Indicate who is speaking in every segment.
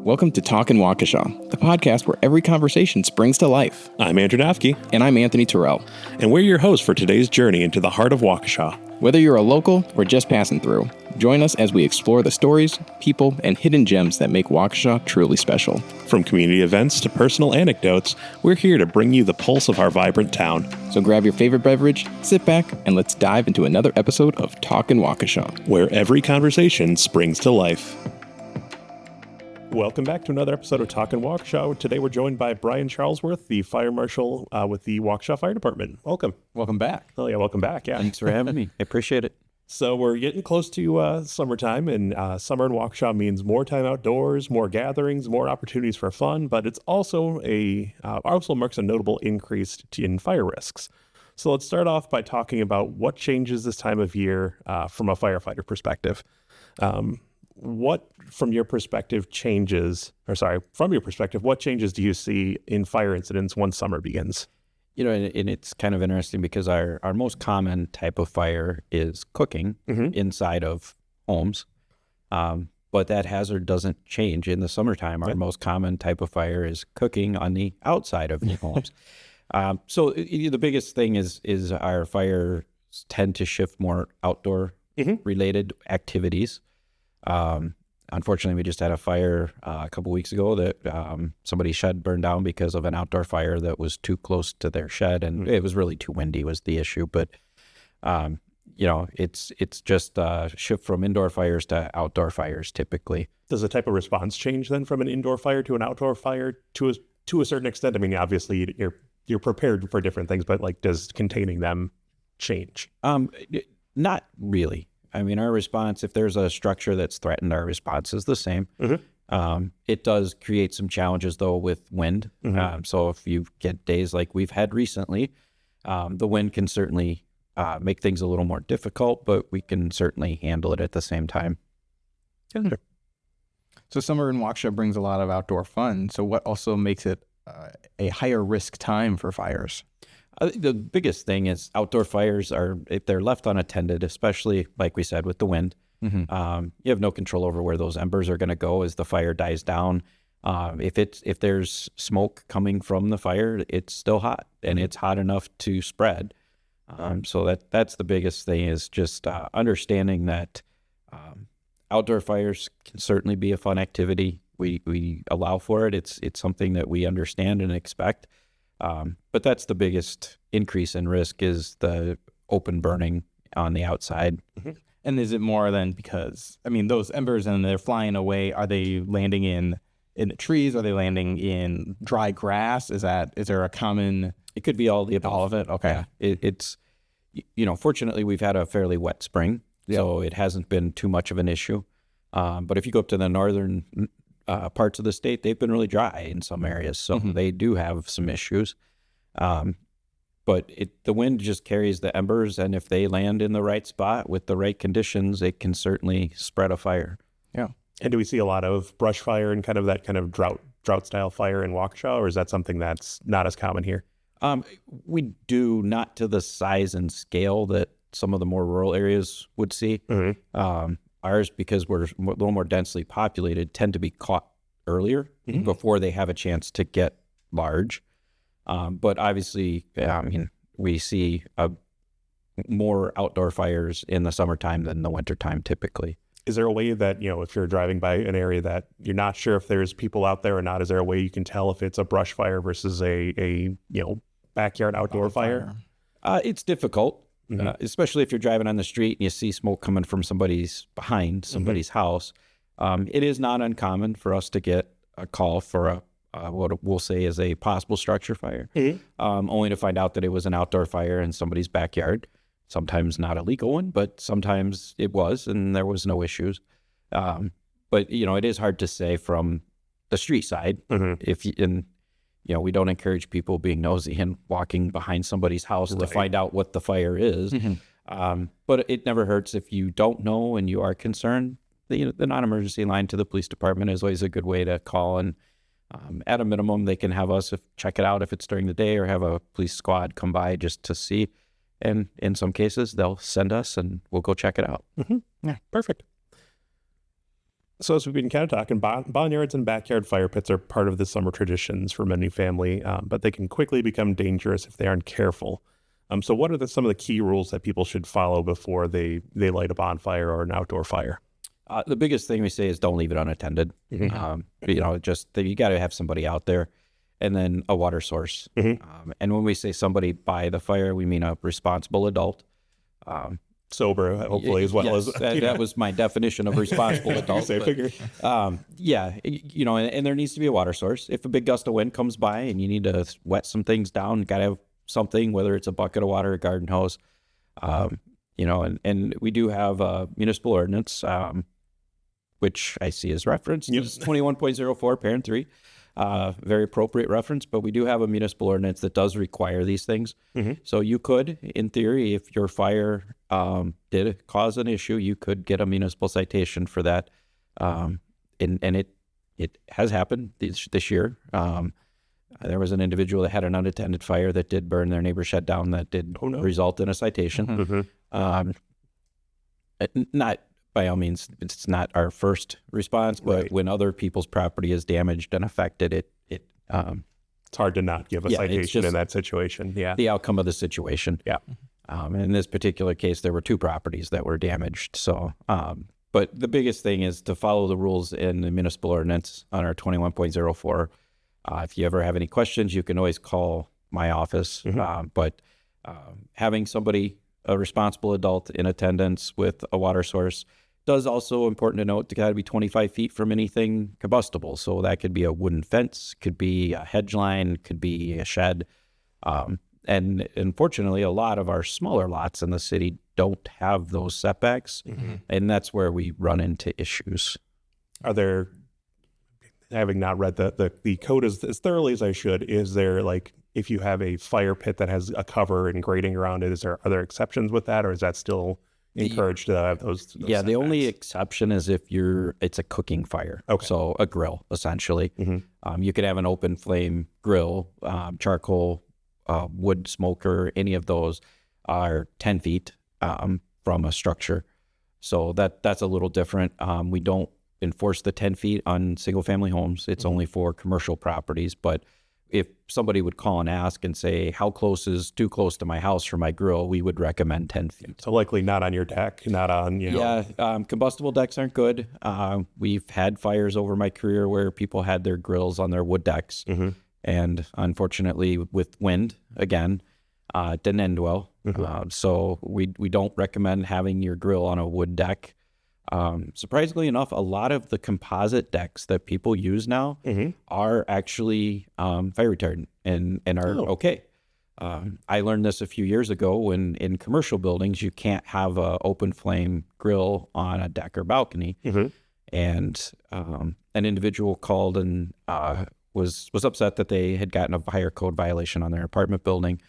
Speaker 1: Welcome to Talkin' Waukesha, the podcast where every conversation springs to life.
Speaker 2: I'm Andrew Nafke.
Speaker 1: And I'm Anthony Terrell.
Speaker 2: And we're your hosts for today's journey into the heart of Waukesha.
Speaker 1: Whether you're a local or just passing through, join us as we explore the stories, people, and hidden gems that make Waukesha truly special.
Speaker 2: From community events to personal anecdotes, we're here to bring you the pulse of our vibrant town.
Speaker 1: So grab your favorite beverage, sit back, and let's dive into another episode of Talkin' Waukesha,
Speaker 2: where every conversation springs to life. Welcome back to another episode of Talkin' Waukesha. Today we're joined by Brian Charlesworth, the fire marshal with the Waukesha Fire Department. Welcome.
Speaker 1: Welcome back.
Speaker 2: Oh yeah, welcome back. Yeah.
Speaker 3: Thanks for having me. I appreciate it.
Speaker 2: So we're getting close to summertime, and summer in Waukesha means more time outdoors, more gatherings, more opportunities for fun, but it's also also marks a notable increase in fire risks. So let's start off by talking about what changes this time of year from a firefighter perspective. What, from your perspective, what changes do you see in fire incidents once summer begins?
Speaker 3: You know, and it's kind of interesting because our most common type of fire is cooking inside of homes. But that hazard doesn't change in the summertime. Our most common type of fire is cooking on the outside of the homes. So the biggest thing is our fires tend to shift more outdoor related activities. Unfortunately, we just had a fire a couple weeks ago that somebody's shed burned down because of an outdoor fire that was too close to their shed, and it was really too windy was the issue. But it's just a shift from indoor fires to outdoor fires typically.
Speaker 2: Does the type of response change then from an indoor fire to an outdoor fire to a certain extent? I mean, obviously you're prepared for different things, but like, does containing them change?
Speaker 3: Not really. I mean, our response, if there's a structure that's threatened, our response is the same. It does create some challenges, though, with wind. So if you get days like we've had recently, the wind can certainly make things a little more difficult, but we can certainly handle it at the same time.
Speaker 1: So summer in Waukesha brings a lot of outdoor fun. So what also makes it a higher risk time for fires?
Speaker 3: The biggest thing is outdoor fires if they're left unattended, especially like we said with the wind, you have no control over where those embers are going to go as the fire dies down. If there's smoke coming from the fire, it's still hot and it's hot enough to spread. So that's the biggest thing is just understanding that outdoor fires can certainly be a fun activity. We allow for it. It's something that we understand and expect. But that's the biggest increase in risk is the open burning on the outside.
Speaker 1: And is it more than because, I mean, those embers and they're flying away, are they landing in the trees? Are they landing in dry grass? Is there a common?
Speaker 3: It could be all the above.
Speaker 1: All of it? Okay.
Speaker 3: Yeah. It's, fortunately we've had a fairly wet spring, so it hasn't been too much of an issue. But if you go up to the northern parts of the state, they've been really dry in some areas, so they do have some issues. But the wind just carries the embers, and if they land in the right spot with the right conditions, it can certainly spread a fire.
Speaker 2: Yeah. And do we see a lot of brush fire and kind of that kind of drought style fire in Waukesha, or is that something that's not as common here?
Speaker 3: We do, not to the size and scale that some of the more rural areas would see. Ours, because we're a little more densely populated, tend to be caught earlier before they have a chance to get large. But obviously, we see more outdoor fires in the summertime than the wintertime typically. Is
Speaker 2: there a way that, if you're driving by an area that you're not sure if there's people out there or not, is there a way you can tell if it's a brush fire versus a backyard outdoor fire?
Speaker 3: It's difficult. Especially if you're driving on the street and you see smoke coming from behind somebody's house. It is not uncommon for us to get a call for what we'll say is a possible structure fire, only to find out that it was an outdoor fire in somebody's backyard. Sometimes not a legal one, but sometimes it was, and there was no issues. But it is hard to say from the street side we don't encourage people being nosy and walking behind somebody's house to find out what the fire is. But it never hurts if you don't know and you are concerned. The non-emergency line to the police department is always a good way to call. And at a minimum, they can have us check it out if it's during the day, or have a police squad come by just to see. And in some cases, they'll send us and we'll go check it out.
Speaker 2: Yeah, perfect. So as we've been kind of talking, boneyards and backyard fire pits are part of the summer traditions for many family, but they can quickly become dangerous if they aren't careful. So what are some of the key rules that people should follow before they light a bonfire or an outdoor fire?
Speaker 3: The biggest thing we say is don't leave it unattended. Just that you got to have somebody out there, and then a water source. And when we say somebody by the fire, we mean a responsible adult.
Speaker 2: Sober, hopefully, as well.
Speaker 3: Yes, that was my definition of responsible adult. And there needs to be a water source. If a big gust of wind comes by and you need to wet some things down, got to have something, whether it's a bucket of water, a garden hose, and we do have a municipal ordinance, which I see as referenced. It's 21.04, parent 3. Very appropriate reference, but we do have a municipal ordinance that does require these things. So you could, in theory, if your fire did cause an issue, you could get a municipal citation for that. And it has happened this year. There was an individual that had an unattended fire that did burn their neighbor's shed down that did result in a citation. Not by all means, it's not our first response, but when other people's property is damaged and affected, it's
Speaker 2: hard to not give a citation in that situation.
Speaker 3: The outcome of the situation. In this particular case, there were 2 properties that were damaged. So, but the biggest thing is to follow the rules in the municipal ordinance on our 21.04. If you ever have any questions, you can always call my office. But having somebody, a responsible adult in attendance with a water source, does also important to note, got to be 25 feet from anything combustible. So that could be a wooden fence, could be a hedge line, could be a shed. And unfortunately, a lot of our smaller lots in the city don't have those setbacks. And that's where we run into issues.
Speaker 2: Are there, having not read the code as thoroughly as I should, is there, like, if you have a fire pit that has a cover and grating around it, are there exceptions with that, or is that still encouraged to have those
Speaker 3: the
Speaker 2: setbacks?
Speaker 3: only exception is if it's a cooking fire. So a grill, essentially. You could have an open flame grill, charcoal, wood smoker, any of those are 10 feet from a structure. So that's a little different. We don't enforce the 10 feet on single family homes. It's only for commercial properties. But if somebody would call and ask and say, how close is too close to my house for my grill, we would recommend 10 feet.
Speaker 2: So likely not on your deck, not on,
Speaker 3: combustible decks aren't good. We've had fires over my career where people had their grills on their wood decks. And unfortunately, with wind, again, it didn't end well. So we don't recommend having your grill on a wood deck. Surprisingly enough, a lot of the composite decks that people use now are actually fire retardant and are okay. I learned this a few years ago when in commercial buildings, you can't have an open flame grill on a deck or balcony. And an individual called and was upset that they had gotten a fire code violation on their apartment building.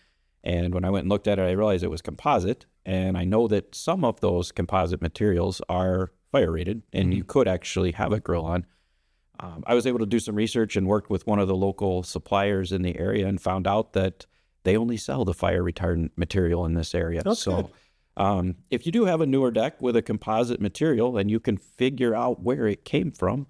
Speaker 3: And when I went and looked at it, I realized it was composite. And I know that some of those composite materials are fire rated, and you could actually have a grill on. I was able to do some research and worked with one of the local suppliers in the area and found out that they only sell the fire retardant material in this area. So if you do have a newer deck with a composite material and you can figure out where it came from,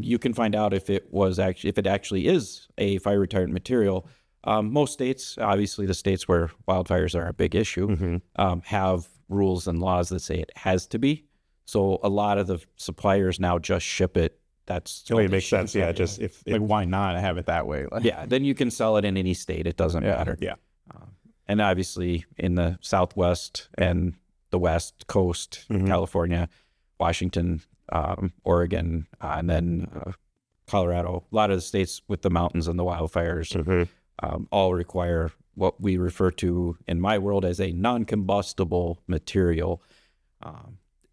Speaker 3: you can find out if it actually is a fire retardant material. Most states, obviously the states where wildfires are a big issue, have rules and laws that say it has to be. So a lot of the suppliers now just ship it. That's
Speaker 2: it makes sense. Yeah, just if
Speaker 1: why not have it that way?
Speaker 3: Then you can sell it in any state. It doesn't matter. And obviously in the Southwest and the West Coast, California, Washington, Oregon, and then Colorado, a lot of the states with the mountains and the wildfires all require what we refer to in my world as a non-combustible material.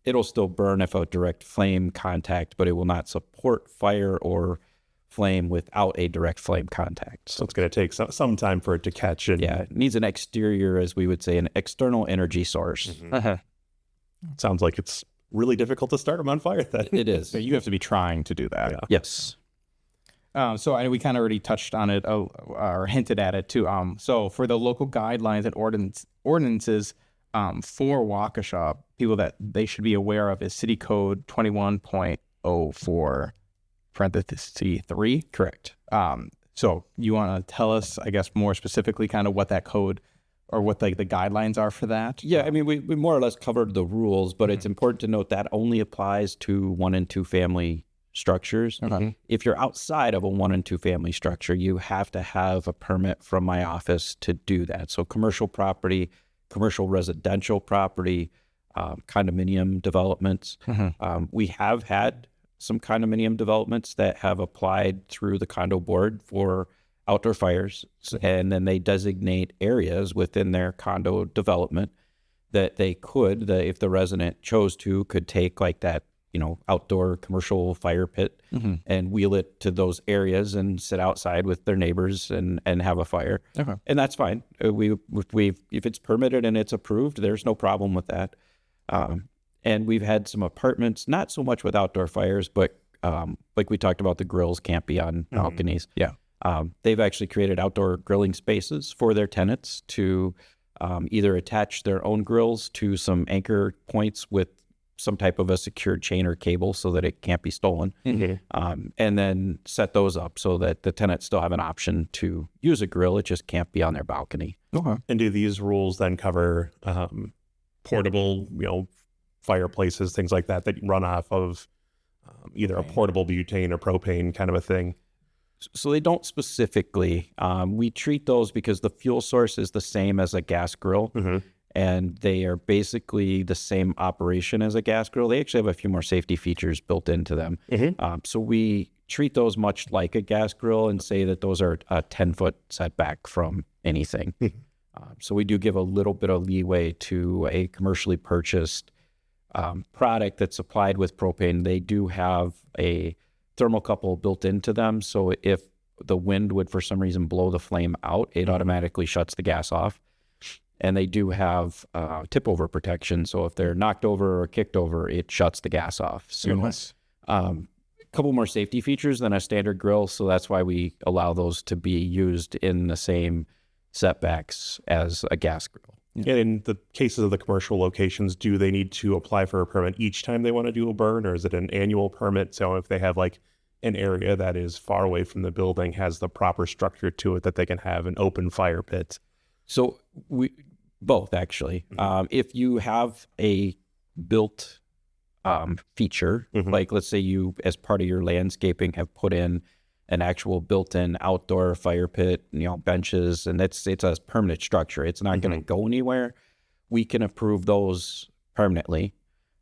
Speaker 3: It'll still burn if a direct flame contact, but it will not support fire or flame without a direct flame contact.
Speaker 2: So it's going to take some time for it to catch. And
Speaker 3: it needs an exterior, as we would say, an external energy source.
Speaker 2: Sounds like it's really difficult to start them on fire then.
Speaker 3: It is.
Speaker 1: So you have to be trying to do that.
Speaker 3: Yes.
Speaker 1: So I know we kind of already touched on it or hinted at it too. So for the local guidelines and ordinances for Waukesha, people that they should be aware of is City Code 21.04 04 parentheses 3.
Speaker 3: Correct.
Speaker 1: So you want to tell us, I guess, more specifically kind of what that code or what like the guidelines are for that?
Speaker 3: Yeah, I mean, we more or less covered the rules, but it's important to note that only applies to 1 and 2 family structures. If you're outside of a 1 and 2 family structure, you have to have a permit from my office to do that. So commercial property, commercial residential property, condominium developments. We have had some condominium developments that have applied through the condo board for outdoor fires, and then they designate areas within their condo development that they could, if the resident chose to, could take like that, outdoor commercial fire pit and wheel it to those areas and sit outside with their neighbors and have a fire. And that's fine. If it's permitted and it's approved, there's no problem with that. And we've had some apartments, not so much with outdoor fires, but like we talked about, the grills can't be on balconies. They've actually created outdoor grilling spaces for their tenants to either attach their own grills to some anchor points with some type of a secured chain or cable so that it can't be stolen, and then set those up so that the tenants still have an option to use a grill. It just can't be on their balcony.
Speaker 2: And do these rules then cover portable, fireplaces, things like that run off of either a portable butane or propane kind of a thing?
Speaker 3: So they don't specifically. We treat those because the fuel source is the same as a gas grill, and they are basically the same operation as a gas grill. They actually have a few more safety features built into them. So we treat those much like a gas grill and say that those are a 10-foot setback from anything. So we do give a little bit of leeway to a commercially purchased product that's supplied with propane. They do have a thermocouple built into them, so if the wind would for some reason blow the flame out, it automatically shuts the gas off. And they do have tip over protection, so if they're knocked over or kicked over, it shuts the gas off. So a couple more safety features than a standard grill, so that's why we allow those to be used in the same setbacks as a gas grill.
Speaker 2: And in the cases of the commercial locations, do they need to apply for a permit each time they want to do a burn, or is it an annual permit? So if they have like an area that is far away from the building, has the proper structure to it, that they can have an open fire pit?
Speaker 3: So we both actually. If you have a built feature, like let's say you, as part of your landscaping, have put in an actual built-in outdoor fire pit, benches, and it's a permanent structure. It's not going to go anywhere. We can approve those permanently.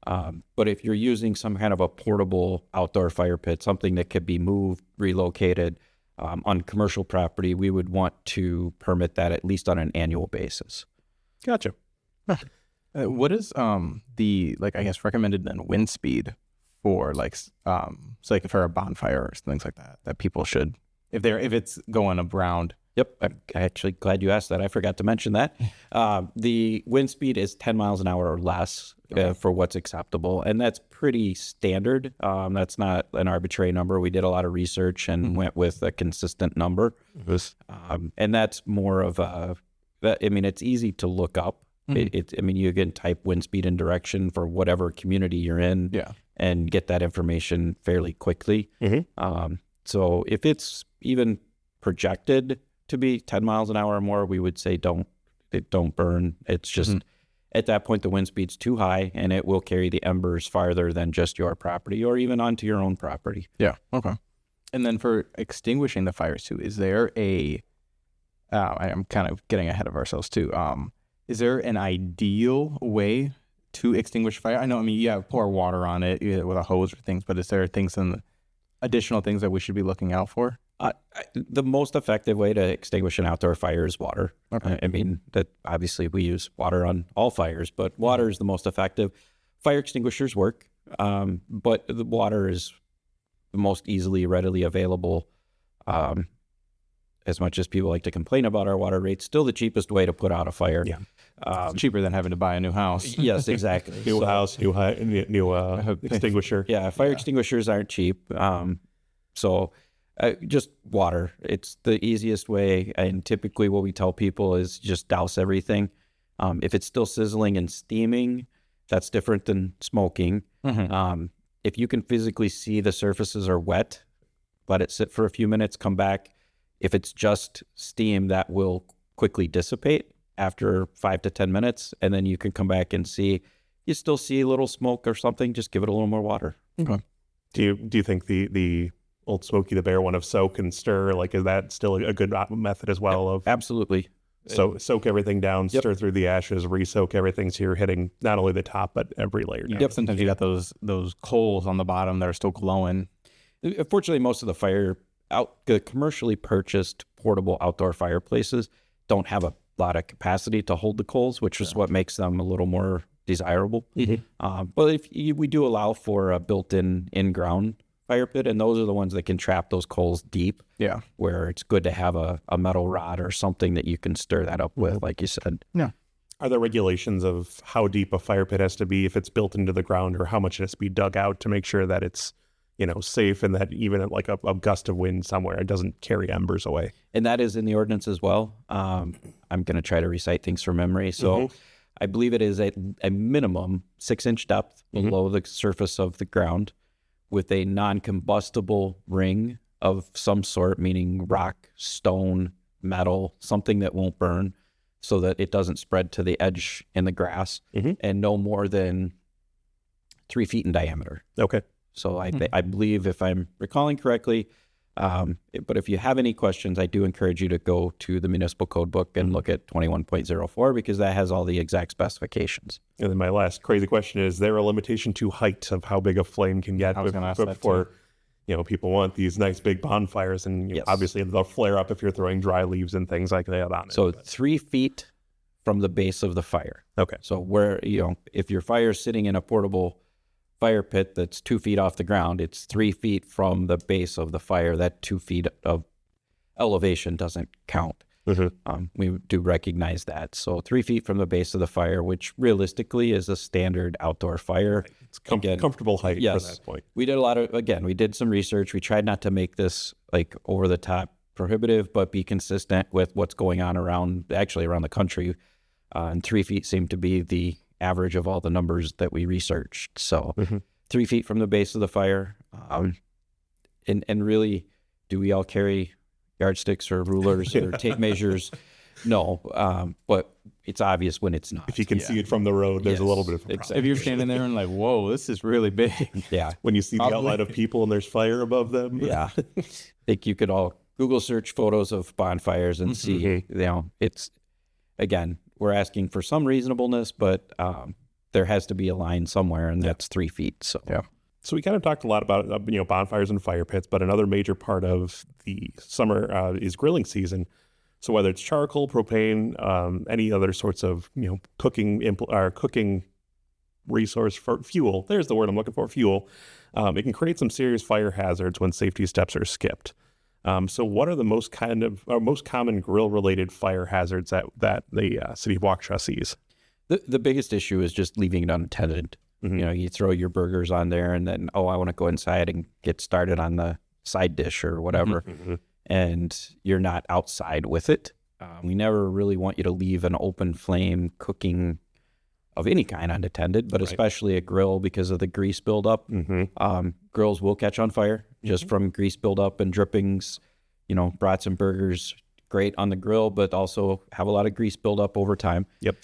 Speaker 3: But if you're using some kind of a portable outdoor fire pit, something that could be moved, relocated on commercial property, we would want to permit that at least on an annual basis.
Speaker 2: Gotcha.
Speaker 1: What is the I guess recommended then wind speed for so like for a bonfire or things like that people should, if it's going around?
Speaker 3: Yep, I'm actually glad you asked that. I forgot to mention that. The wind speed is 10 miles an hour or less for what's acceptable, and that's pretty standard. That's not an arbitrary number. We did a lot of research and went with a consistent number. And that's more of it's easy to look up. You can type wind speed and direction for whatever community you're in and get that information fairly quickly. So if it's even projected to be 10 miles an hour or more, we would say don't burn. It's just at that point the wind speed's too high and it will carry the embers farther than just your property or even onto your own property.
Speaker 1: And then for extinguishing the fires too, is there I'm kind of getting ahead of ourselves too. Is there an ideal way to extinguish fire? I know, pour water on it with a hose or things, but is there additional things that we should be looking out for?
Speaker 3: The most effective way to extinguish an outdoor fire is water. That obviously we use water on all fires, but water is the most effective. Fire extinguishers work, but the water is the most easily, readily available. As much as people like to complain about our water rates, still the cheapest way to put out a fire.
Speaker 1: It's cheaper than having to buy a new house.
Speaker 3: Yes, exactly.
Speaker 2: New house, new extinguisher.
Speaker 3: Fire extinguishers aren't cheap. Just water. It's the easiest way. And typically what we tell people is just douse everything. If it's still sizzling and steaming, that's different than smoking. if you can physically see the surfaces are wet, let it sit for a few minutes, come back. If it's just steam, that will quickly dissipate after 5 to 10 minutes, and then you can come back and see, you still see a little smoke or something, just give it a little more water.
Speaker 1: Okay.
Speaker 2: Do you think the old Smokey the Bear one of soak and stir, like, is that still a good method as well? Of
Speaker 3: Absolutely.
Speaker 2: So soak everything down,
Speaker 3: Yep.
Speaker 2: stir through the ashes, re-soak everything so you're hitting not only the top but every layer. down.
Speaker 1: Yep. Sometimes you got those coals on the bottom that are still glowing.
Speaker 3: Fortunately, most of the commercially purchased portable outdoor fireplaces don't have a lot of capacity to hold the coals, which is what makes them a little more desirable. But we do allow for a built-in in-ground fire pit, and those are the ones that can trap those coals deep.
Speaker 1: Yeah.
Speaker 3: Where it's good to have a metal rod or something that you can stir that up with, like you said.
Speaker 1: Yeah.
Speaker 2: Are there regulations of how deep a fire pit has to be if it's built into the ground, or how much it has to be dug out to make sure that it's, safe, and that even at like a gust of wind somewhere, it doesn't carry embers away?
Speaker 3: And that is in the ordinance as well. I'm going to try to recite things from memory. So I believe it is a minimum 6-inch depth below the surface of the ground, with a non-combustible ring of some sort, meaning rock, stone, metal, something that won't burn, so that it doesn't spread to the edge in the grass, and no more than 3 feet in diameter.
Speaker 2: Okay.
Speaker 3: So I believe, if I'm recalling correctly, but if you have any questions, I do encourage you to go to the municipal code book and look at 21.04, because that has all the exact specifications.
Speaker 2: And then my last crazy question is there a limitation to height of how big a flame can get?
Speaker 1: I was gonna ask that
Speaker 2: before, people want these nice big bonfires, and
Speaker 3: Yes.
Speaker 2: obviously they'll flare up if you're throwing dry leaves and things like that on it.
Speaker 3: So 3 feet from the base of the fire.
Speaker 2: Okay.
Speaker 3: So where, if your fire is sitting in a portable fire pit that's 2 feet off the ground, it's 3 feet from the base of the fire. That 2 feet of elevation doesn't count. We do recognize that. So 3 feet from the base of the fire, which realistically is a standard outdoor fire.
Speaker 2: It's comfortable height for that point.
Speaker 3: We did some research. We tried not to make this like over the top prohibitive, but be consistent with what's going on around the country. And 3 feet seemed to be the average of all the numbers that we researched. So 3 feet from the base of the fire. And really, do we all carry yardsticks or rulers or tape measures? No, but it's obvious when it's not.
Speaker 2: If you can see it from the road, there's a little bit of a problem.
Speaker 3: Exactly.
Speaker 1: If you're standing there and like, whoa, this is really big.
Speaker 3: Yeah.
Speaker 2: When you see the outline of people and there's fire above them.
Speaker 3: Yeah. I think you could all Google search photos of bonfires and see, it's, again, we're asking for some reasonableness, but there has to be a line somewhere, and that's 3 feet. So
Speaker 1: Yeah.
Speaker 2: So we kind of talked a lot about bonfires and fire pits, but another major part of the summer is grilling season. So whether it's charcoal, propane, any other sorts of cooking resource for fuel, there's the word I'm looking for, fuel. It can create some serious fire hazards when safety steps are skipped. So what are the most common grill-related fire hazards that the city of Waukesha sees?
Speaker 3: the biggest issue is just leaving it unattended. You throw your burgers on there, and then, I want to go inside and get started on the side dish or whatever. And you're not outside with it. We never really want you to leave an open flame cooking of any kind unattended, but especially a grill, because of the grease buildup. Grills will catch on fire just from grease buildup and drippings. Brats and burgers, great on the grill, but also have a lot of grease buildup over time.
Speaker 2: Yep.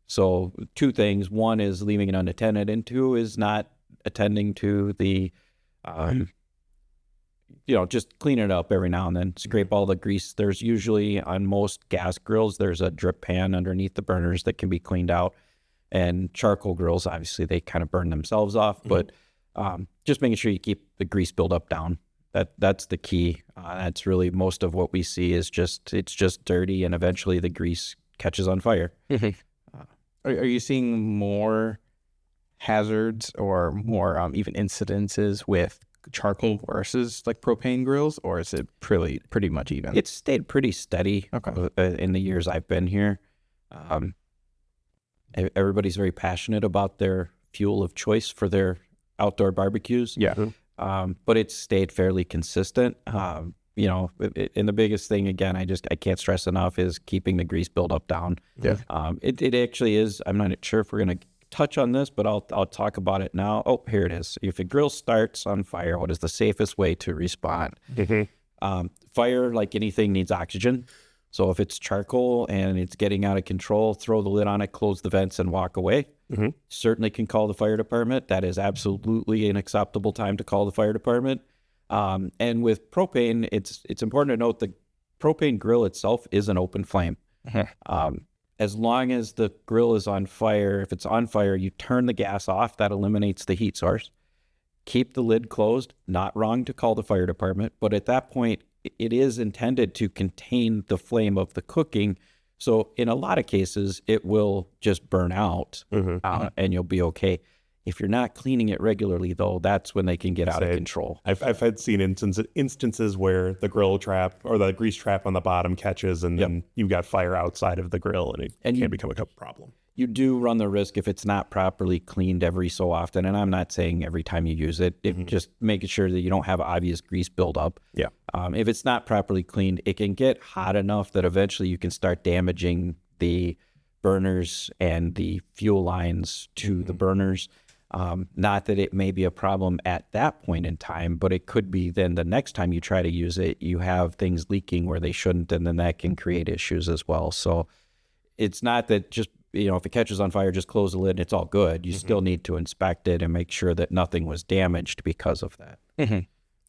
Speaker 3: So 2 things. 1 is leaving it unattended, and 2 is not attending to the, just clean it up every now and then. Scrape all the grease. There's usually, on most gas grills, there's a drip pan underneath the burners that can be cleaned out. And charcoal grills, obviously, they kind of burn themselves off, but just making sure you keep the grease buildup down. That's the key. That's really most of what we see is it's just dirty, and eventually the grease catches on fire.
Speaker 1: Are you seeing more hazards or more even incidences with charcoal versus like propane grills, or is it pretty much even?
Speaker 3: It's stayed pretty steady in the years I've been here. Everybody's very passionate about their fuel of choice for their outdoor barbecues.
Speaker 1: Yeah.
Speaker 3: But it's stayed fairly consistent. And the biggest thing, again, I can't stress enough, is keeping the grease buildup down.
Speaker 1: Yeah.
Speaker 3: It actually is. I'm not sure if we're going to touch on this, but I'll talk about it now. Oh, here it is. If a grill starts on fire, what is the safest way to respond? Fire, like anything, needs oxygen. So if it's charcoal and it's getting out of control, throw the lid on it, close the vents, and walk away. Certainly can call the fire department. That is absolutely an acceptable time to call the fire department. And with propane, it's important to note the propane grill itself is an open flame. As long as the grill is on fire, if it's on fire, you turn the gas off. That eliminates the heat source. Keep the lid closed. Not wrong to call the fire department, but at that point, it is intended to contain the flame of the cooking. So in a lot of cases, it will just burn out and you'll be okay. If you're not cleaning it regularly, though, that's when they can get out of control.
Speaker 2: I've had seen instances where the grill trap or the grease trap on the bottom catches, and then you've got fire outside of the grill, and it can become a problem.
Speaker 3: You do run the risk if it's not properly cleaned every so often, and I'm not saying every time you use it, just making sure that you don't have obvious grease buildup.
Speaker 2: Yeah.
Speaker 3: If it's not properly cleaned, it can get hot enough that eventually you can start damaging the burners and the fuel lines to the burners. Not that it may be a problem at that point in time, but it could be then the next time you try to use it, you have things leaking where they shouldn't, and then that can create issues as well. So it's not that just, if it catches on fire, just close the lid and it's all good. You still need to inspect it and make sure that nothing was damaged because of that.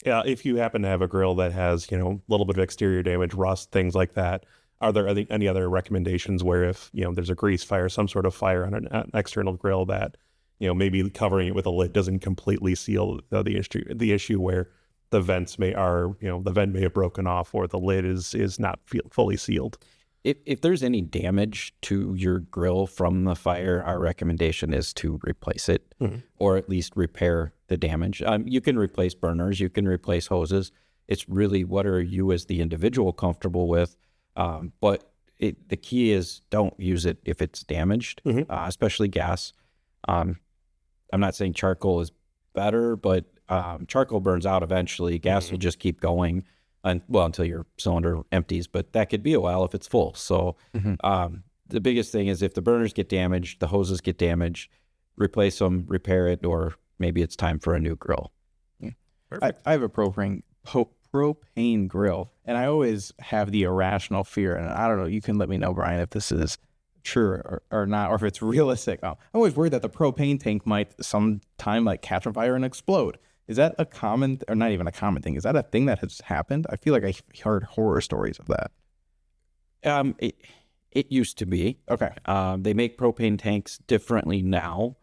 Speaker 2: Yeah, if you happen to have a grill that has, a little bit of exterior damage, rust, things like that, are there any other recommendations where if, there's a grease fire, some sort of fire on an external grill that, maybe covering it with a lid doesn't completely seal the issue where the vents the vent may have broken off or the lid is not fully sealed?
Speaker 3: If there's any damage to your grill from the fire, our recommendation is to replace it or at least repair the damage. You can replace burners, you can replace hoses. It's really what are you as the individual comfortable with. But the key is don't use it if it's damaged, especially gas. I'm not saying charcoal is better, but charcoal burns out eventually. Gas will just keep going until your cylinder empties, but that could be a while if it's full. So the biggest thing is if the burners get damaged, the hoses get damaged, replace them, repair it, or maybe it's time for a new grill.
Speaker 1: I have a propane grill, and I always have the irrational fear, and I don't know, you can let me know, Brian, if this is true or not, or if it's realistic. I'm always worried that the propane tank might sometime catch on fire and explode. Is that a common, or not even a common thing? Is that a thing that has happened? I feel like I heard horror stories of that.
Speaker 3: It used to be.
Speaker 1: Okay.
Speaker 3: They make propane tanks differently now.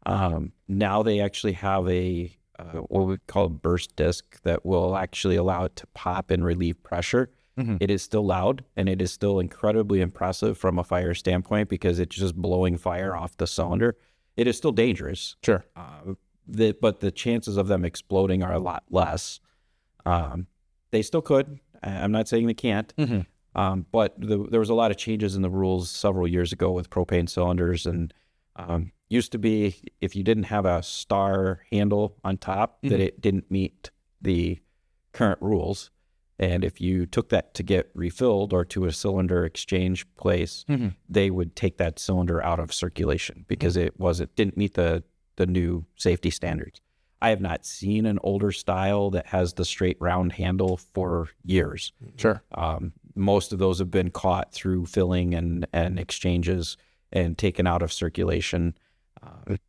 Speaker 3: Now they actually have what we call a burst disc that will actually allow it to pop and relieve pressure. It is still loud, and it is still incredibly impressive from a fire standpoint because it's just blowing fire off the cylinder. It is still dangerous.
Speaker 1: Sure.
Speaker 3: But the chances of them exploding are a lot less. They still could. I'm not saying they can't. But there was a lot of changes in the rules several years ago with propane cylinders, and used to be if you didn't have a star handle on top, that it didn't meet the current rules. And if you took that to get refilled or to a cylinder exchange place, they would take that cylinder out of circulation because it didn't meet the new safety standards. I have not seen an older style that has the straight round handle for years.
Speaker 1: Sure.
Speaker 3: Most of those have been caught through filling and exchanges and taken out of circulation.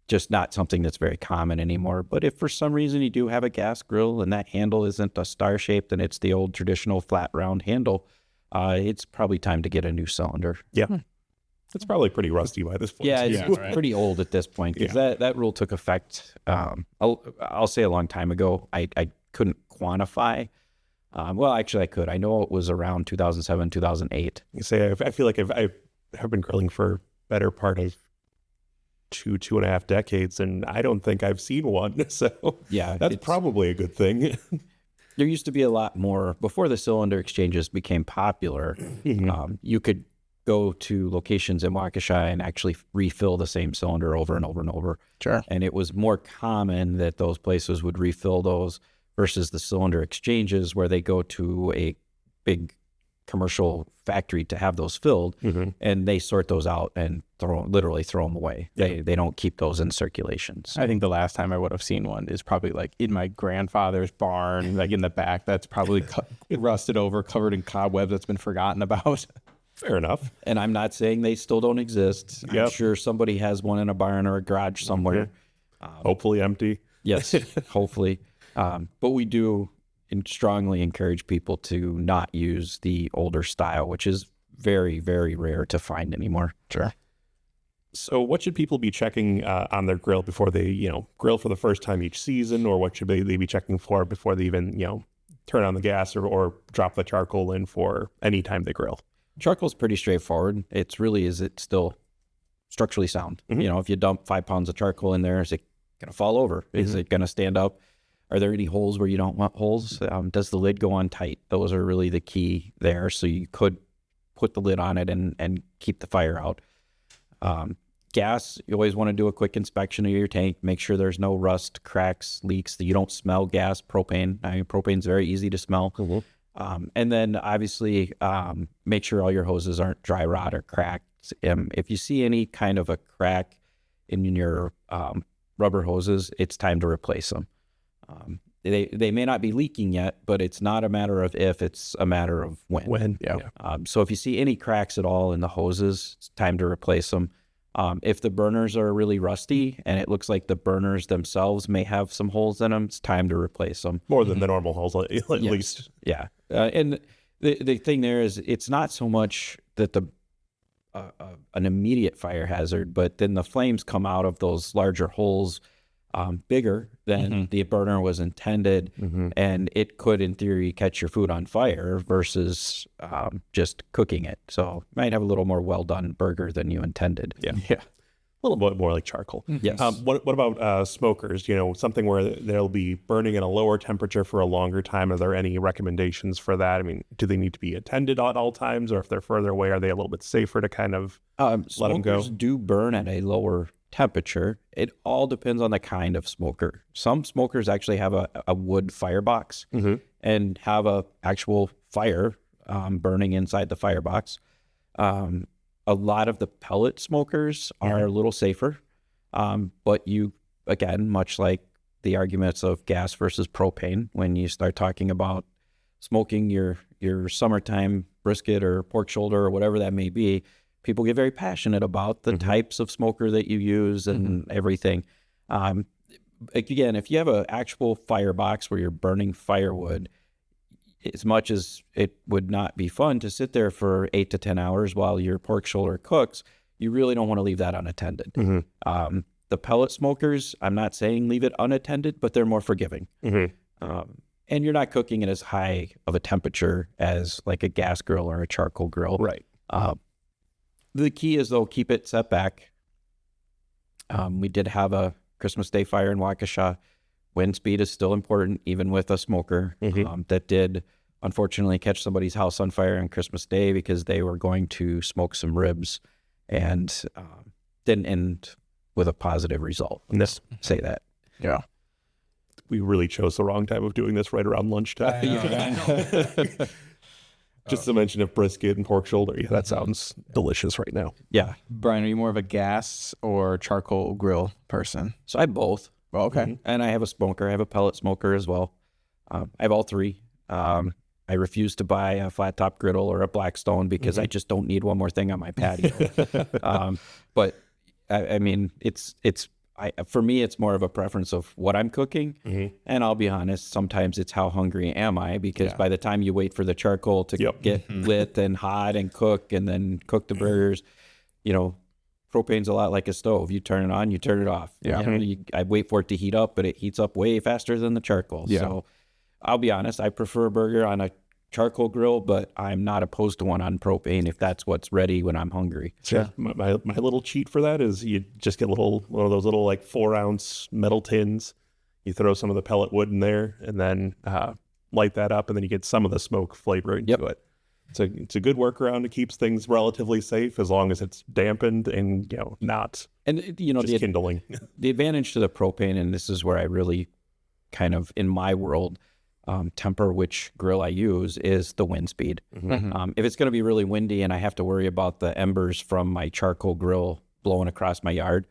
Speaker 3: Just not something that's very common anymore. But if for some reason you do have a gas grill and that handle isn't a star shaped and it's the old traditional flat round handle, it's probably time to get a new cylinder.
Speaker 2: Yeah. It's probably pretty rusty by this point.
Speaker 3: Yeah, it's pretty old at this point because that rule took effect, I'll say a long time ago. I couldn't quantify. Well, actually I could. I know it was around 2007, 2008.
Speaker 2: You say I feel like I've been grilling for better part of 2.5 decades, and I don't think I've seen one. So
Speaker 3: yeah,
Speaker 2: that's probably a good thing.
Speaker 3: There used to be a lot more before the cylinder exchanges became popular. You could go to locations in Waukesha and actually refill the same cylinder over and over and over.
Speaker 1: Sure.
Speaker 3: And it was more common that those places would refill those versus the cylinder exchanges where they go to a big commercial factory to have those filled, and they sort those out and literally throw them away. They don't keep those in circulation. So.
Speaker 1: I think the last time I would have seen one is probably like in my grandfather's barn, like in the back. That's probably rusted over, covered in cobwebs. That's been forgotten about.
Speaker 2: Fair enough.
Speaker 3: And I'm not saying they still don't exist. I'm sure somebody has one in a barn or a garage somewhere.
Speaker 2: Hopefully empty.
Speaker 3: Yes, hopefully. But we do strongly encourage people to not use the older style, which is very, very rare to find anymore.
Speaker 1: Sure.
Speaker 2: So what should people be checking on their grill before they, grill for the first time each season, or what should they be checking for before they even, turn on the gas or drop the charcoal in for any time they grill?
Speaker 3: Charcoal's pretty straightforward. It's still structurally sound? If you dump 5 pounds of charcoal in there, is it going to fall over? Is it going to stand up? Are there any holes where you don't want holes? Does the lid go on tight? Those are really the key there. So you could put the lid on it and keep the fire out. Gas, you always want to do a quick inspection of your tank. Make sure there's no rust, cracks, leaks, that you don't smell gas. Propane. Propane's very easy to smell. And then obviously make sure all your hoses aren't dry rot or cracked. If you see any kind of a crack in your rubber hoses, it's time to replace them. They may not be leaking yet, but it's not a matter of if, it's a matter of when. So if you see any cracks at all in the hoses, it's time to replace them. If the burners are really rusty and it looks like the burners themselves may have some holes in them, it's time to replace them.
Speaker 2: More than the normal holes, at least.
Speaker 3: Yeah. And the thing there is, it's not so much that an immediate fire hazard, but then the flames come out of those larger holes bigger than the burner was intended, and it could, in theory, catch your food on fire versus just cooking it. So might have a little more well-done burger than you intended.
Speaker 2: Yeah. A little bit more like charcoal.
Speaker 3: Yes.
Speaker 2: What about smokers? Something where they'll be burning at a lower temperature for a longer time. Are there any recommendations for that? I mean, do they need to be attended at all times, or if they're further away, are they a little bit safer to kind of let them go?
Speaker 3: Smokers do burn at a lower temperature. It all depends on the kind of smoker. Some smokers actually have a wood firebox and have a actual fire burning inside the firebox. A lot of the pellet smokers are a little safer, but you, again, much like the arguments of gas versus propane, when you start talking about smoking your summertime brisket or pork shoulder or whatever that may be, people get very passionate about the types of smoker that you use and everything. Again, if you have an actual firebox where you're burning firewood, as much as it would not be fun to sit there for 8 to 10 hours while your pork shoulder cooks, you really don't want to leave that unattended. The pellet smokers, I'm not saying leave it unattended, but they're more forgiving. And you're not cooking at as high of a temperature as like a gas grill or a charcoal grill.
Speaker 2: Right.
Speaker 3: The key is, though, keep it set back. We did have a Christmas Day fire in Waukesha. Wind speed is still important, even with a smoker. That did, unfortunately, catch somebody's house on fire on Christmas Day because they were going to smoke some ribs, and didn't end with a positive result. Let's say that.
Speaker 1: Yeah.
Speaker 2: We really chose the wrong time of doing this right around lunchtime. Just to mention of brisket and pork shoulder. Yeah, that sounds delicious right now.
Speaker 3: Yeah.
Speaker 1: Brian, are you more of a gas or charcoal grill person?
Speaker 3: So I have both.
Speaker 1: Oh, okay.
Speaker 3: And I have a smoker. I have a pellet smoker as well. I have all three. I refuse to buy a flat top griddle or a Blackstone because I just don't need one more thing on my patio. But I mean, for me, it's more of a preference of what I'm cooking. And I'll be honest, sometimes it's how hungry am I, because by the time you wait for the charcoal to get lit and hot and cook and then cook the burgers, propane's a lot like a stove. You turn it on, you turn it off. I wait for it to heat up, but it heats up way faster than the charcoal. So I'll be honest, I prefer a burger on a charcoal grill, but I'm not opposed to one on propane if that's what's ready when I'm hungry.
Speaker 2: Sure. My little cheat for that is you just get one of those little like 4-ounce metal tins. You throw some of the pellet wood in there and then light that up, and then you get some of the smoke flavor into it. It's a good workaround. It keeps things relatively safe as long as it's dampened and not just kindling.
Speaker 3: The advantage to the propane, and this is where I really kind of, in my world, temper which grill I use is the wind speed. If it's going to be really windy and I have to worry about the embers from my charcoal grill blowing across my yard,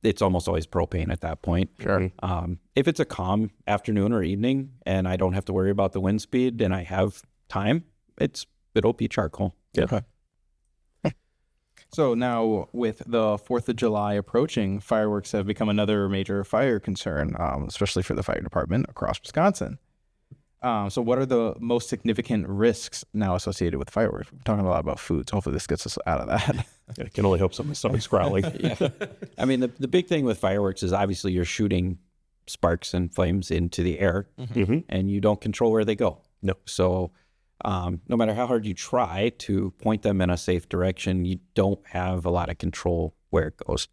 Speaker 3: it's almost always propane at that point.
Speaker 1: Sure.
Speaker 3: If it's a calm afternoon or evening and I don't have to worry about the wind speed and I have time, it'll be charcoal.
Speaker 1: Okay. So now with the 4th of July approaching, fireworks have become another major fire concern, especially for the fire department across Wisconsin. So what are the most significant risks now associated with fireworks? We're talking a lot about food, so hopefully this gets us out of that.
Speaker 2: I can only hope somebody's growling.
Speaker 3: I mean, the big thing with fireworks is obviously you're shooting sparks and flames into the air, and you don't control where they go.
Speaker 2: No.
Speaker 3: So no matter how hard you try to point them in a safe direction, you don't have a lot of control where it goes.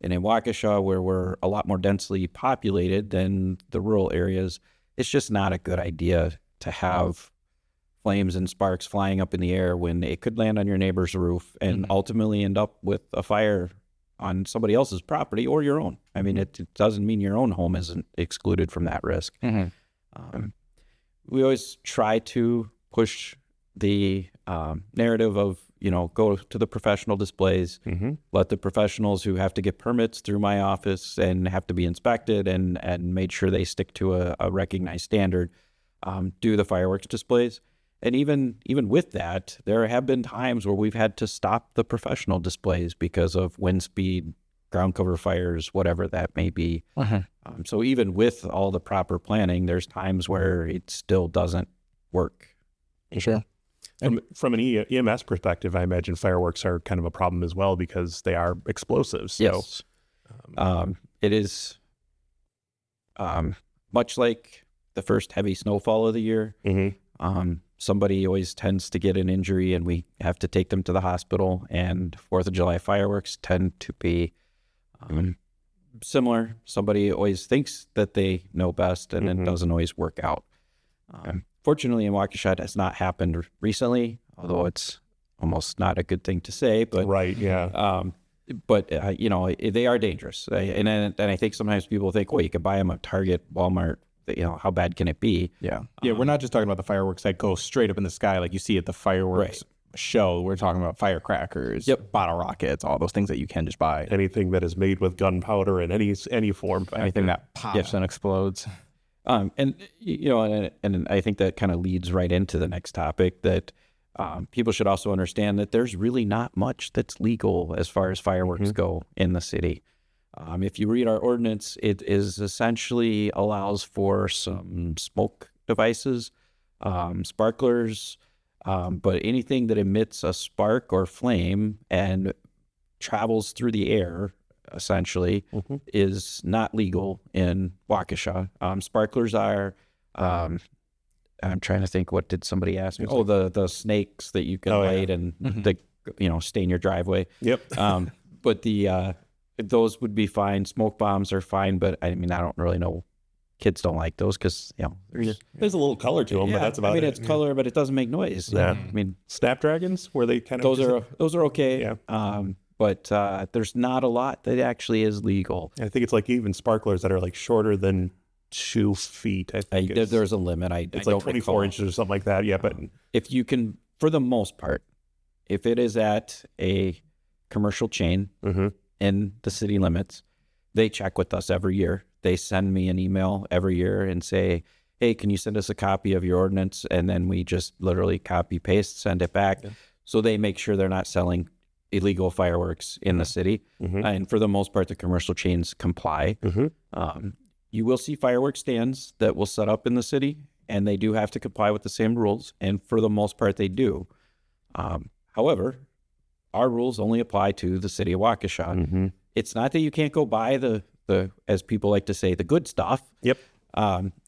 Speaker 3: And in Waukesha, where we're a lot more densely populated than the rural areas, it's just not a good idea to have flames and sparks flying up in the air when it could land on your neighbor's roof and ultimately end up with a fire on somebody else's property or your own. I mean, it doesn't mean your own home isn't excluded from that risk. We always try to push the narrative of, go to the professional displays, let the professionals who have to get permits through my office and have to be inspected and made sure they stick to a recognized standard, do the fireworks displays. And even with that, there have been times where we've had to stop the professional displays because of wind speed, ground cover fires, whatever that may be. So even with all the proper planning, there's times where it still doesn't work.
Speaker 1: Sure.
Speaker 2: From an EMS perspective, I imagine fireworks are kind of a problem as well because they are explosives. So,
Speaker 3: yes. It is much like the first heavy snowfall of the year. Somebody always tends to get an injury and we have to take them to the hospital, and 4th of July fireworks tend to be similar. Somebody always thinks that they know best and it doesn't always work out. Fortunately, in Waukesha, it has not happened recently, although it's almost not a good thing to say. But
Speaker 2: right, yeah.
Speaker 3: But they are dangerous, and I think sometimes people think, well, you could buy them at Target, Walmart. How bad can it be?
Speaker 1: Yeah. We're not just talking about the fireworks that go straight up in the sky like you see at the fireworks show. We're talking about firecrackers, bottle rockets, all those things that you can just buy.
Speaker 2: Anything that is made with gunpowder in any form.
Speaker 1: Anything that pops and explodes.
Speaker 3: And I think that kind of leads right into the next topic, that people should also understand that there's really not much that's legal as far as fireworks go in the city. If you read our ordinance, it is essentially allows for some smoke devices, sparklers, but anything that emits a spark or flame and travels through the air essentially is not legal in Waukesha. Sparklers are, I'm trying to think, what did somebody ask me? Oh, the snakes that you can light and stain your driveway. But those would be fine. Smoke bombs are fine, but I mean, I don't really know. Kids don't like those because,
Speaker 2: there's a little color to them, but that's about it.
Speaker 3: It's color, but it doesn't make noise.
Speaker 2: Yeah.
Speaker 3: I mean,
Speaker 2: snapdragons, where they kind of...
Speaker 3: Those are okay.
Speaker 2: Yeah.
Speaker 3: But there's not a lot that actually is legal.
Speaker 2: I think it's like even sparklers that are like shorter than 2 feet. I think
Speaker 3: there's a limit.
Speaker 2: It's like 24 inches or something like that. Yeah, but
Speaker 3: if you can, for the most part, if it is at a commercial chain in the city limits, they check with us every year. They send me an email every year and say, hey, can you send us a copy of your ordinance? And then we just literally copy paste, send it back. So they make sure they're not selling illegal fireworks in the city. And for the most part, the commercial chains comply. You will see fireworks stands that will set up in the city, and they do have to comply with the same rules. And for the most part, they do. However, our rules only apply to the city of Waukesha. It's not that you can't go buy the, as people like to say, the good stuff. You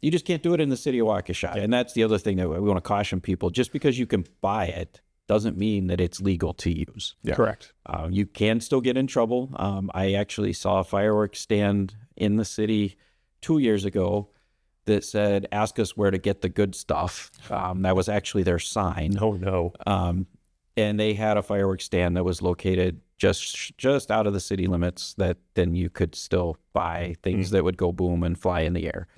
Speaker 3: just can't do it in the city of Waukesha. And that's the other thing that we want to caution people. Just because you can buy it doesn't mean that it's legal to use.
Speaker 2: Correct.
Speaker 3: You can still get in trouble. I actually saw a fireworks stand in the city 2 years ago that said, ask us where to get the good stuff. That was actually their sign.
Speaker 2: Oh, no.
Speaker 3: And they had a fireworks stand that was located just out of the city limits, that then you could still buy things that would go boom and fly in the air.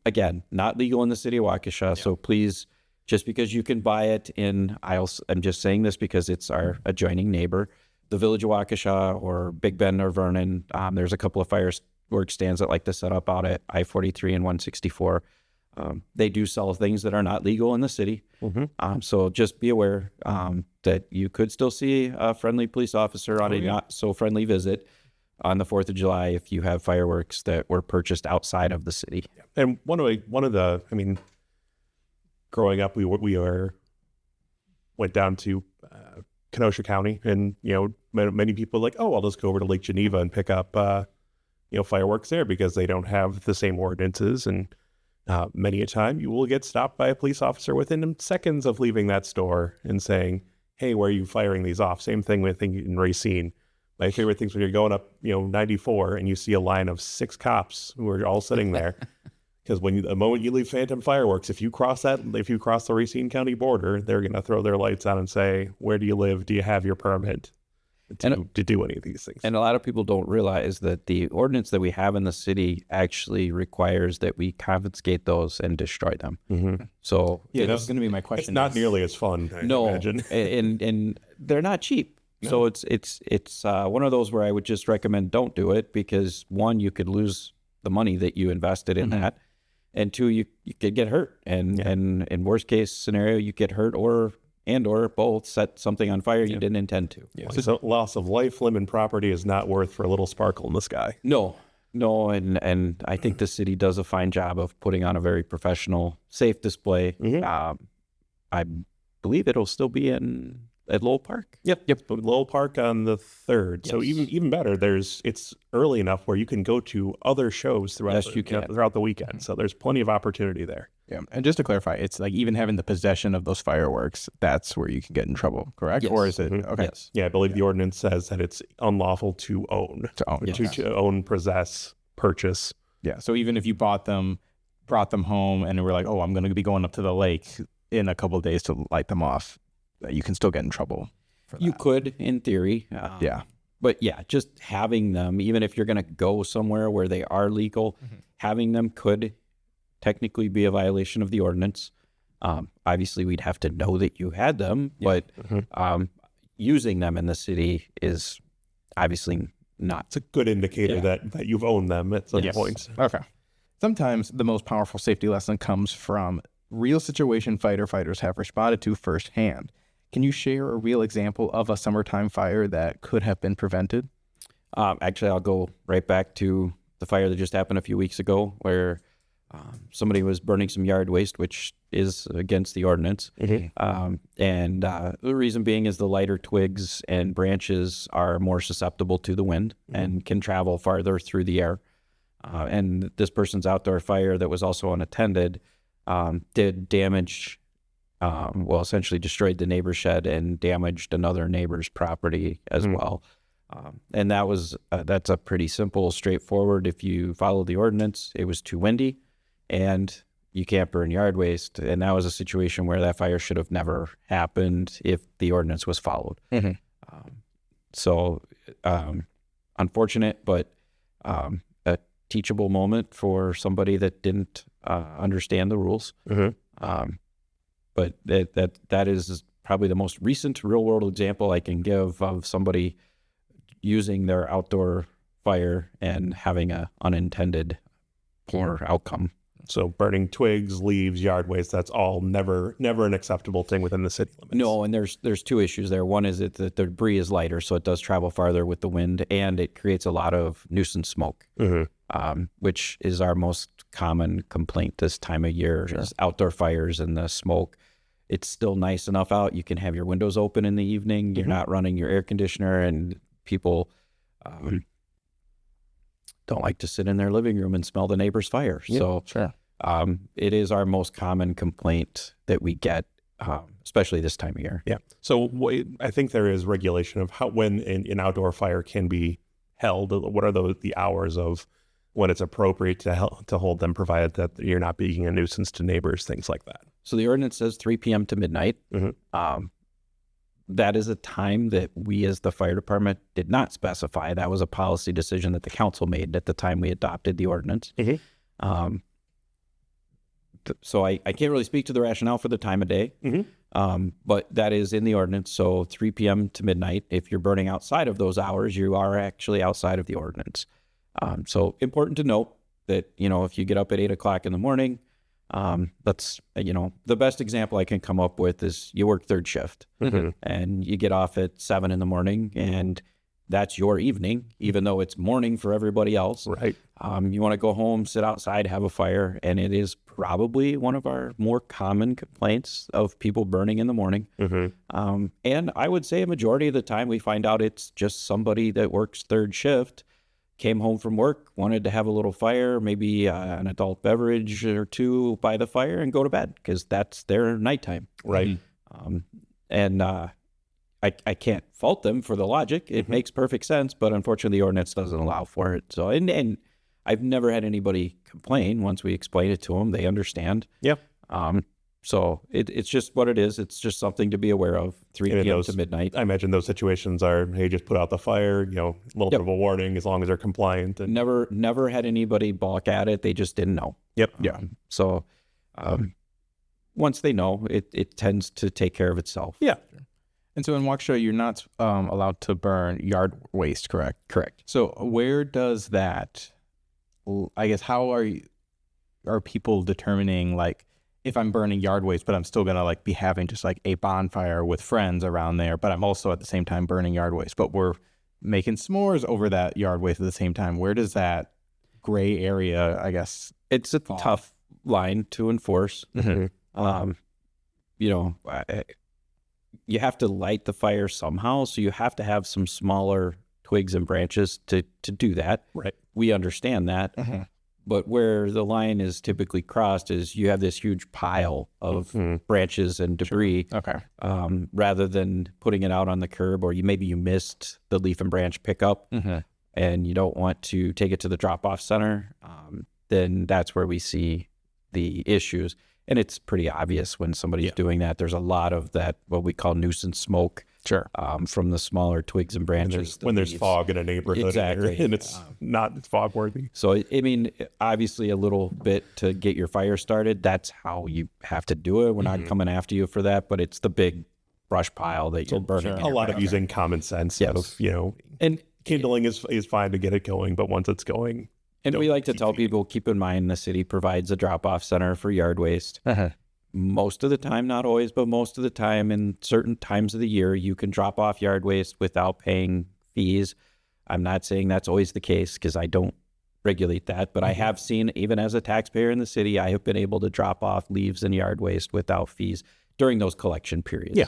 Speaker 3: Again, not legal in the city of Waukesha. So please, just because you can buy it I'm just saying this because it's our adjoining neighbor, the village of Waukesha or Big Bend or Vernon. There's a couple of fireworks stands that like to set up out at I-43 and 164. They do sell things that are not legal in the city. So just be aware that you could still see a friendly police officer on a not so friendly visit on the 4th of July if you have fireworks that were purchased outside of the city.
Speaker 2: And one of the, I mean, growing up, we went down to Kenosha County, and many people like, oh, I'll just go over to Lake Geneva and pick up fireworks there because they don't have the same ordinances. And many a time you will get stopped by a police officer within seconds of leaving that store and saying, hey, where are you firing these off? Same thing with in Racine. My favorite things when you're going up 94 and you see a line of 6 cops who are all sitting there. Because the moment you leave Phantom Fireworks, if you cross the Racine County border, they're going to throw their lights on and say, where do you live? Do you have your permit to do any of these things?
Speaker 3: And a lot of people don't realize that the ordinance that we have in the city actually requires that we confiscate those and destroy them. So
Speaker 1: yeah, that's going to be my question.
Speaker 2: It's not nearly as fun, I imagine.
Speaker 3: and they're not cheap. No. So it's one of those where I would just recommend don't do it because, one, you could lose the money that you invested in that. And 2, you could get hurt, and in worst case scenario, you get hurt or both, set something on fire you didn't intend to.
Speaker 2: Yeah. So loss of life, limb, and property is not worth for a little sparkle in the sky.
Speaker 3: No, and I think the city does a fine job of putting on a very professional, safe display. I believe it'll still be at Lowell Park.
Speaker 2: Yep. Lowell Park on the 3rd. Yes. So even better, it's early enough where you can go to other shows throughout the weekend. So there's plenty of opportunity there.
Speaker 1: Yeah. And just to clarify, it's like even having the possession of those fireworks, that's where you can get in trouble, correct?
Speaker 3: Yes.
Speaker 1: Or is it okay?
Speaker 3: Yes.
Speaker 2: Yeah, I believe the ordinance says that it's unlawful to own. To own, possess, purchase.
Speaker 1: Yeah. So even if you brought them home and were like, oh, I'm going to be going up to the lake in a couple of days to light them off, you can still get in trouble for that.
Speaker 3: You could, in theory. But yeah, just having them, even if you're going to go somewhere where they are legal, having them could technically be a violation of the ordinance. Obviously, we'd have to know that you had them, but using them in the city is obviously not.
Speaker 2: It's a good indicator that you've owned them at some point.
Speaker 1: Okay. Sometimes the most powerful safety lesson comes from real situation firefighters have responded to firsthand. Can you share a real example of a summertime fire that could have been prevented?
Speaker 3: Actually, I'll go right back to the fire that just happened a few weeks ago where somebody was burning some yard waste, which is against the ordinance. And the reason being is the lighter twigs and branches are more susceptible to the wind and can travel farther through the air. And this person's outdoor fire that was also unattended did damage, essentially destroyed the neighbor's shed and damaged another neighbor's property as well. And that's a pretty simple, straightforward. If you follow the ordinance, it was too windy and you can't burn yard waste. And that was a situation where that fire should have never happened if the ordinance was followed. So unfortunate, but a teachable moment for somebody that didn't understand the rules. But that is probably the most recent real world example I can give of somebody using their outdoor fire and having an unintended poor outcome.
Speaker 2: So burning twigs, leaves, yard waste, that's all never an acceptable thing within the city limits.
Speaker 3: No, and there's 2 issues there. One is that the debris is lighter, so it does travel farther with the wind, and it creates a lot of nuisance smoke, which is our most common complaint this time of year, is outdoor fires and the smoke. It's still nice enough out. You can have your windows open in the evening. You're not running your air conditioner, and people don't like to sit in their living room and smell the neighbor's fire. It is our most common complaint that we get, especially this time of year.
Speaker 2: Yeah. So I think there is regulation of when an outdoor fire can be held. What are the hours of when it's appropriate to hold them, provided that you're not being a nuisance to neighbors, things like that.
Speaker 3: So the ordinance says 3 p.m. to midnight. that is a time that we as the fire department did not specify. That was a policy decision that the council made at the time we adopted the ordinance.
Speaker 2: Mm-hmm.
Speaker 3: So I can't really speak to the rationale for the time of day, but that is in the ordinance. So 3 p.m. to midnight. If you're burning outside of those hours, you are actually outside of the ordinance. So important to note that, if you get up at 8 o'clock in the morning, that's, the best example I can come up with is you work third shift and you get off at 7 in the morning, and that's your evening, even though it's morning for everybody else.
Speaker 2: Right.
Speaker 3: You want to go home, sit outside, have a fire, and it is probably one of our more common complaints of people burning in the morning. And I would say a majority of the time we find out it's just somebody that works third shift, came home from work, wanted to have a little fire, maybe an adult beverage or two by the fire, and go to bed because that's their nighttime.
Speaker 2: Right.
Speaker 3: And I can't fault them for the logic. It makes perfect sense, but unfortunately the ordinance doesn't allow for it. So, and I've never had anybody complain once we explain it to them. They understand.
Speaker 2: Yep.
Speaker 3: So it's just what it is. It's just something to be aware of, 3 p.m. to midnight.
Speaker 2: I imagine those situations are, hey, just put out the fire, a little bit of a warning as long as they're compliant. And...
Speaker 3: Never had anybody balk at it. They just didn't know.
Speaker 2: Yep.
Speaker 1: Yeah.
Speaker 3: So once they know, it tends to take care of itself.
Speaker 2: Yeah.
Speaker 1: And so in Waukesha, you're not allowed to burn yard waste, correct?
Speaker 3: Correct.
Speaker 1: So where does that, I guess, how are people determining, like, if I'm burning yard waste, but I'm still going to, like, be having just, like, a bonfire with friends around there, but I'm also at the same time burning yard waste, but we're making s'mores over that yard waste at the same time. Where does that gray area, I guess,
Speaker 3: it's a tough line to enforce. You have to light the fire somehow, so you have to have some smaller twigs and branches to do that.
Speaker 2: Right.
Speaker 3: We understand that. But where the line is typically crossed is you have this huge pile of branches and debris.
Speaker 1: Okay.
Speaker 3: Rather than putting it out on the curb, or maybe you missed the leaf and branch pickup and you don't want to take it to the drop-off center, then that's where we see the issues. And it's pretty obvious when somebody's doing that. There's a lot of that, what we call nuisance smoke.
Speaker 1: Sure.
Speaker 3: From the smaller twigs and branches.
Speaker 2: When there's fog in a neighborhood.
Speaker 3: Exactly.
Speaker 2: And it's not fog worthy.
Speaker 3: So, I mean, obviously a little bit to get your fire started. That's how you have to do it. We're not coming after you for that, but it's the big brush pile that you're burning.
Speaker 2: A lot of using common sense of,
Speaker 3: and
Speaker 2: kindling is fine to get it going, but once it's going.
Speaker 3: And we like to tell people, keep in mind the city provides a drop-off center for yard waste. Most of the time, not always, but most of the time, in certain times of the year, you can drop off yard waste without paying fees. I'm not saying that's always the case because I don't regulate that, but I have seen, even as a taxpayer in the city, I have been able to drop off leaves and yard waste without fees during those collection periods.
Speaker 2: Yeah.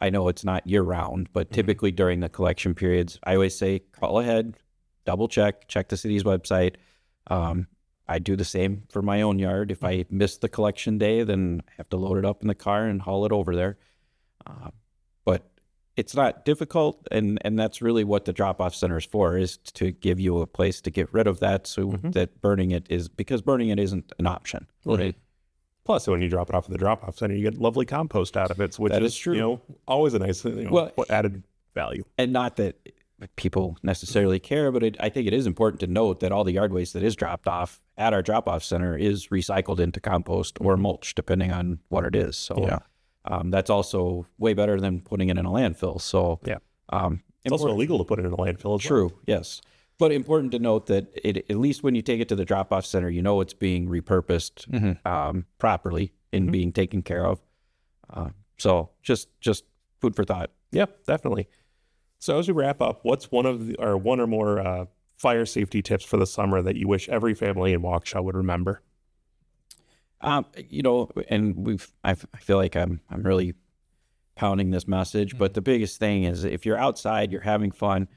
Speaker 3: I know it's not year-round, but typically during the collection periods, I always say, call ahead, double check the city's website. I do the same for my own yard. If I miss the collection day, then I have to load it up in the car and haul it over there. But it's not difficult, and that's really what the drop-off center is for, is to give you a place to get rid of that, so that burning it isn't an option.
Speaker 2: Right. Plus, when you drop it off at the drop-off center, you get lovely compost out of it, which is true. Always a nice added value.
Speaker 3: And not that people necessarily care, but I think it is important to note that all the yard waste that is dropped off at our drop-off center is recycled into compost or mulch, depending on what it is. So that's also way better than putting it in a landfill. So
Speaker 2: it's also illegal to put it in a landfill.
Speaker 3: True, yes. But important to note that at least when you take it to the drop-off center, it's being repurposed properly and being taken care of. So just food for thought.
Speaker 2: Yep, definitely. So as we wrap up, what's one or more fire safety tips for the summer that you wish every family in Waukesha would remember?
Speaker 3: And I feel like I'm really pounding this message, but the biggest thing is if you're outside, you're having fun,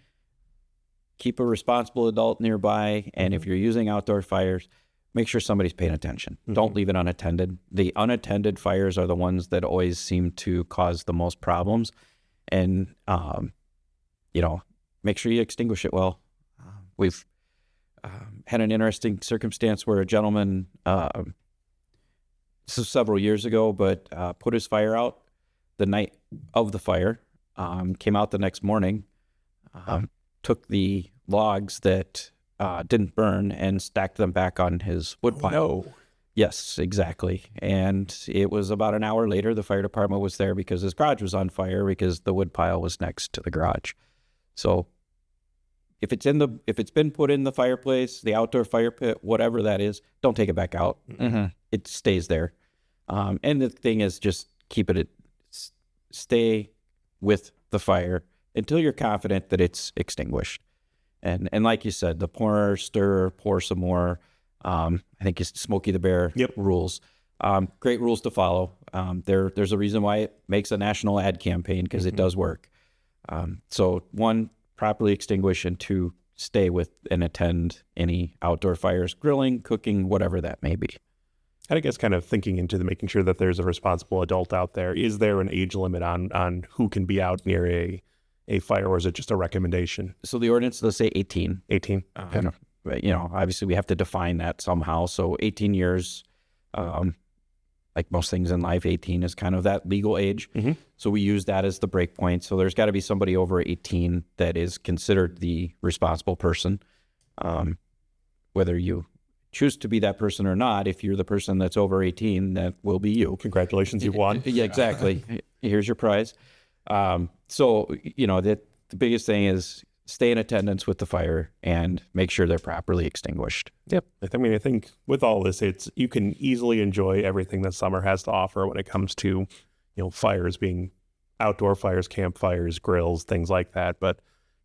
Speaker 3: keep a responsible adult nearby, and if you're using outdoor fires, make sure somebody's paying attention. Don't leave it unattended. The unattended fires are the ones that always seem to cause the most problems, and make sure you extinguish it well. We've had an interesting circumstance where a gentleman, this was several years ago, but put his fire out the night of the fire, came out the next morning, took the logs that didn't burn and stacked them back on his wood pile.
Speaker 2: No.
Speaker 3: Yes, exactly. And it was about an hour later, the fire department was there because his garage was on fire because the wood pile was next to the garage. So if it's been put in the fireplace, the outdoor fire pit, whatever that is, don't take it back out.
Speaker 1: Mm-hmm.
Speaker 3: It stays there. And the thing is, just stay with the fire until you're confident that it's extinguished. And like you said, the pour, stir, pour some more. I think it's Smokey the Bear rules. Great rules to follow. There's a reason why it makes a national ad campaign, because it does work. So 1, properly extinguish, and 2, stay with and attend any outdoor fires, grilling, cooking, whatever that may be.
Speaker 2: And I guess kind of thinking into making sure that there's a responsible adult out there. Is there an age limit on who can be out near a fire, or is it just a recommendation?
Speaker 3: So the ordinance does say 18.
Speaker 2: 18.
Speaker 3: Okay. But, obviously we have to define that somehow. So 18 years, like most things in life, 18 is kind of that legal age.
Speaker 2: Mm-hmm.
Speaker 3: So we use that as the break point. So there's got to be somebody over 18 that is considered the responsible person. Whether you choose to be that person or not, if you're the person that's over 18, that will be you.
Speaker 2: Congratulations, you've won.
Speaker 3: Yeah, exactly. Here's your prize. So, the biggest thing is stay in attendance with the fire and make sure they're properly extinguished.
Speaker 2: Yep. I think with all this, you can easily enjoy everything that summer has to offer when it comes to, fires, being outdoor fires, campfires, grills, things like that. But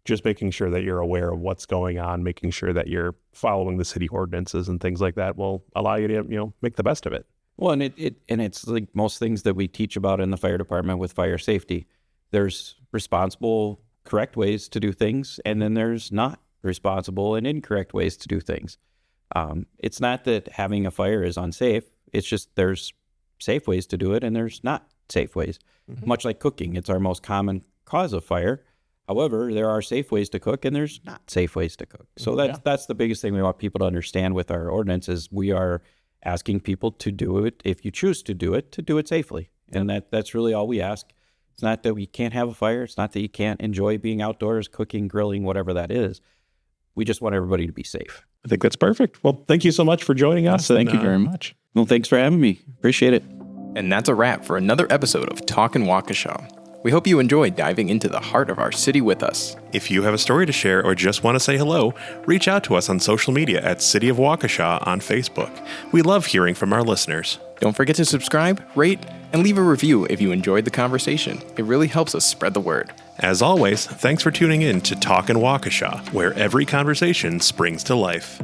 Speaker 2: just making sure that you're aware of what's going on, making sure that you're following the city ordinances and things like that will allow you to, make the best of it.
Speaker 3: Well, and it's like most things that we teach about in the fire department with fire safety. There's responsible, correct ways to do things, and then there's not responsible and incorrect ways to do things. It's not that having a fire is unsafe. It's just there's safe ways to do it, and there's not safe ways. Mm-hmm. Much like cooking, it's our most common cause of fire. However, there are safe ways to cook, and there's not safe ways to cook. So that's the biggest thing we want people to understand with our ordinance is we are asking people to do it, if you choose to do it safely. And that's really all we ask. It's not that we can't have a fire. It's not that you can't enjoy being outdoors, cooking, grilling, whatever that is. We just want everybody to be safe.
Speaker 2: I think that's perfect. Well, thank you so much for joining us.
Speaker 1: Thank you very much.
Speaker 3: Well, thanks for having me. Appreciate it.
Speaker 4: And that's a wrap for another episode of Talkin' Waukesha. We hope you enjoyed diving into the heart of our city with us.
Speaker 2: If you have a story to share or just want to say hello, reach out to us on social media at City of Waukesha on Facebook. We love hearing from our listeners.
Speaker 4: Don't forget to subscribe, rate, and leave a review if you enjoyed the conversation. It really helps us spread the word.
Speaker 2: As always, thanks for tuning in to Talkin' Waukesha, where every conversation springs to life.